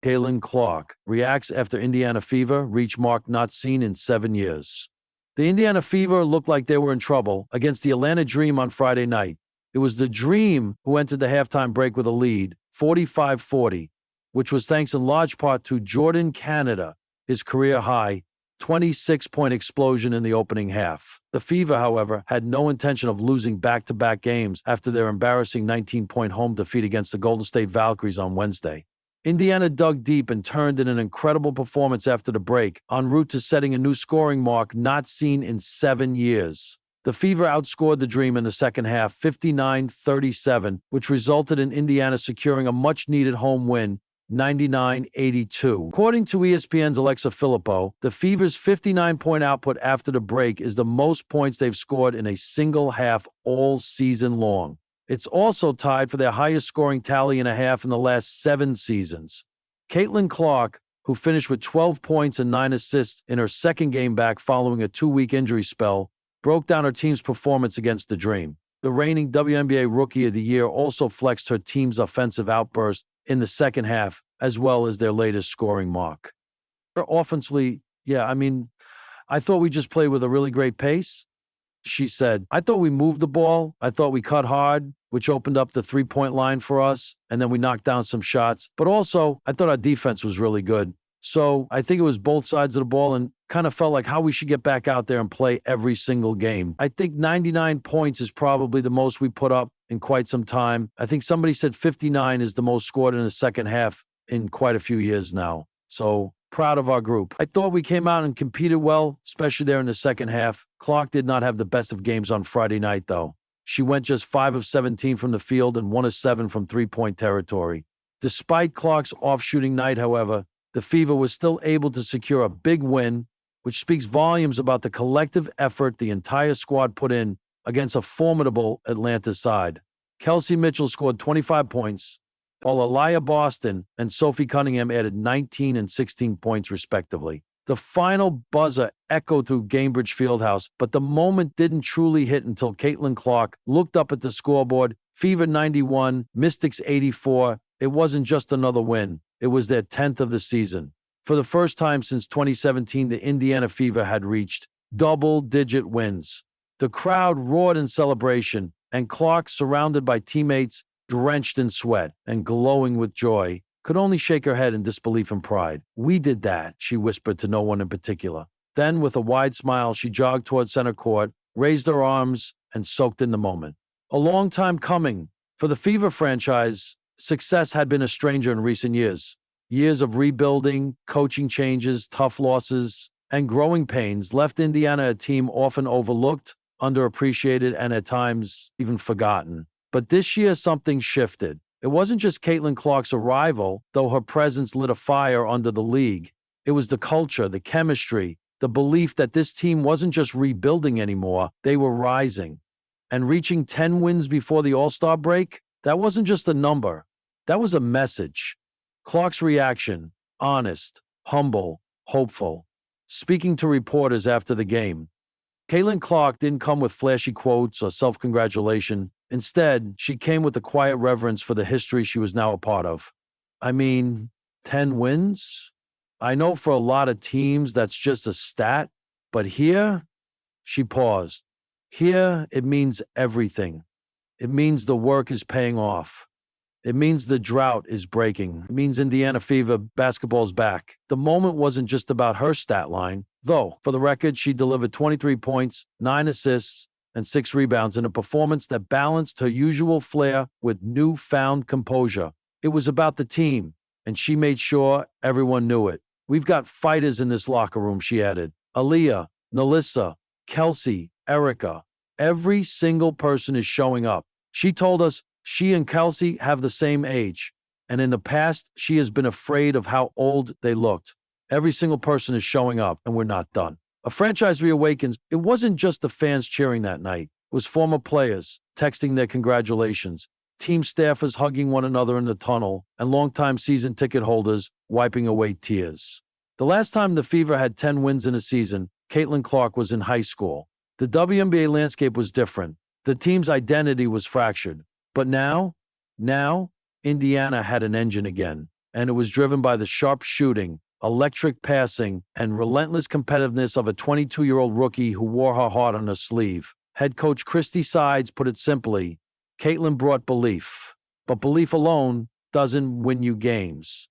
Caitlin Clark reacts after Indiana Fever reach mark not seen in 7 years. The Indiana Fever looked like they were in trouble against the Atlanta Dream on Friday night. It was the Dream who entered the halftime break with a lead, 45-40, which was thanks in large part to Jordin Canada, his career-high 26-point explosion in the opening half. The Fever, however, had no intention of losing back-to-back games after their embarrassing 19-point home defeat against the Golden State Valkyries on Wednesday. Indiana dug deep and turned in an incredible performance after the break, en route to setting a new scoring mark not seen in 7 years. The Fever outscored the Dream in the second half 59-37, which resulted in Indiana securing a much-needed home win, 99-82. According to ESPN's Alexa Philippou, the Fever's 59-point output after the break is the most points they've scored in a single half all season long. It's also tied for their highest scoring tally and a half in the last 7 seasons. Caitlin Clark, who finished with 12 points and 9 assists in her second game back following a 2-week injury spell, broke down her team's performance against the Dream. The reigning WNBA Rookie of the Year also flexed her team's offensive outburst in the second half, as well as their latest scoring mark. Offensively, I thought we just played with a really great pace. She said, I thought we moved the ball. I thought we cut hard, which opened up the three-point line for us, and then we knocked down some shots. But also, I thought our defense was really good. So I think it was both sides of the ball and kind of felt like how we should get back out there and play every single game. I think 99 points is probably the most we put up in quite some time. I think somebody said 59 is the most scored in the second half in quite a few years now. So proud of our group. I thought we came out and competed well, especially there in the second half. Clark did not have the best of games on Friday night, though. She went just 5 of 17 from the field and 1 of 7 from three-point territory. Despite Clark's off-shooting night, however, the Fever was still able to secure a big win, which speaks volumes about the collective effort the entire squad put in against a formidable Atlanta side. Kelsey Mitchell scored 25 points, while Aliyah Boston and Sophie Cunningham added 19 and 16 points respectively. The final buzzer echoed through Gainbridge Fieldhouse, but the moment didn't truly hit until Caitlin Clark looked up at the scoreboard. Fever 91, Mystics 84. It wasn't just another win. It was their 10th of the season. For the first time since 2017, the Indiana Fever had reached double-digit wins. The crowd roared in celebration, and Clark, surrounded by teammates, drenched in sweat and glowing with joy, could only shake her head in disbelief and pride. We did that, she whispered to no one in particular. Then, with a wide smile, she jogged toward center court, raised her arms, and soaked in the moment. A long time coming. For the Fever franchise, success had been a stranger in recent years. Years of rebuilding, coaching changes, tough losses, and growing pains left Indiana a team often overlooked, underappreciated, and at times even forgotten. But this year, something shifted. It wasn't just Caitlin Clark's arrival, though her presence lit a fire under the league. It was the culture, the chemistry, the belief that this team wasn't just rebuilding anymore, they were rising. And reaching 10 wins before the All-Star break, that wasn't just a number. That was a message. Clark's reaction, honest, humble, hopeful. Speaking to reporters after the game, Caitlin Clark didn't come with flashy quotes or self-congratulation. Instead, she came with a quiet reverence for the history she was now a part of. 10 wins? I know for a lot of teams that's just a stat, but here, she paused. Here, it means everything. It means the work is paying off. It means the drought is breaking. It means Indiana Fever basketball's back. The moment wasn't just about her stat line, though, for the record, she delivered 23 points, 9 assists, and 6 rebounds in a performance that balanced her usual flair with newfound composure. It was about the team, and she made sure everyone knew it. We've got fighters in this locker room, she added. Aliyah, Nalissa, Kelsey, Erica. Every single person is showing up. She told us she and Kelsey have the same age, and in the past, she has been afraid of how old they looked. Every single person is showing up, and we're not done. A franchise reawakens. It wasn't just the fans cheering that night. It was former players texting their congratulations, team staffers hugging one another in the tunnel, and longtime season ticket holders wiping away tears. The last time the Fever had 10 wins in a season, Caitlin Clark was in high school. The WNBA landscape was different. The team's identity was fractured. But now, Indiana had an engine again. and it was driven by the sharp shooting, electric passing, and relentless competitiveness of a 22-year-old rookie who wore her heart on her sleeve. Head coach Christy Sides put it simply, Caitlin brought belief, but belief alone doesn't win you games.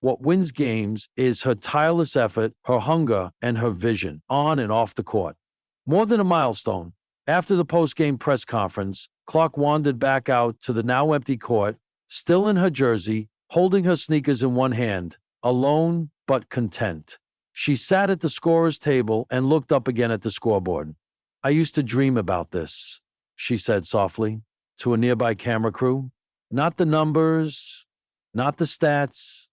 What wins games is her tireless effort, her hunger, and her vision, on and off the court. More than a milestone, after the post-game press conference, Clark wandered back out to the now empty court, still in her jersey, holding her sneakers in one hand, alone but content. She sat at the scorer's table and looked up again at the scoreboard. "I used to dream about this," she said softly to a nearby camera crew. "Not the numbers, not the stats,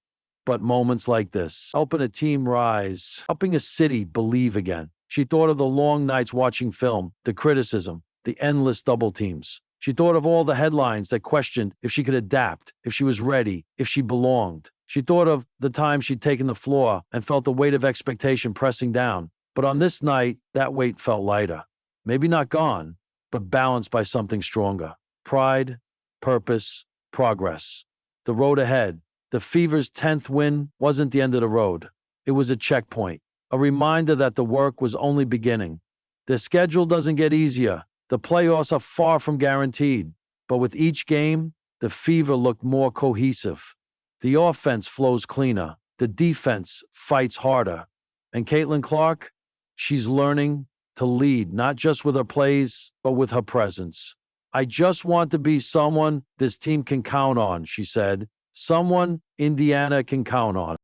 but moments like this, helping a team rise, helping a city believe again." She thought of the long nights watching film, the criticism, the endless double teams. She thought of all the headlines that questioned if she could adapt, if she was ready, if she belonged. She thought of the time she'd taken the floor and felt the weight of expectation pressing down. But on this night, that weight felt lighter. Maybe not gone, but balanced by something stronger. Pride, purpose, progress. The road ahead. The Fever's 10th win wasn't the end of the road. It was a checkpoint, a reminder that the work was only beginning. The schedule doesn't get easier. The playoffs are far from guaranteed. But with each game, the Fever looked more cohesive. The offense flows cleaner. The defense fights harder. And Caitlin Clark, she's learning to lead, not just with her plays, but with her presence. "I just want to be someone this team can count on," she said. "Someone Indiana can count on."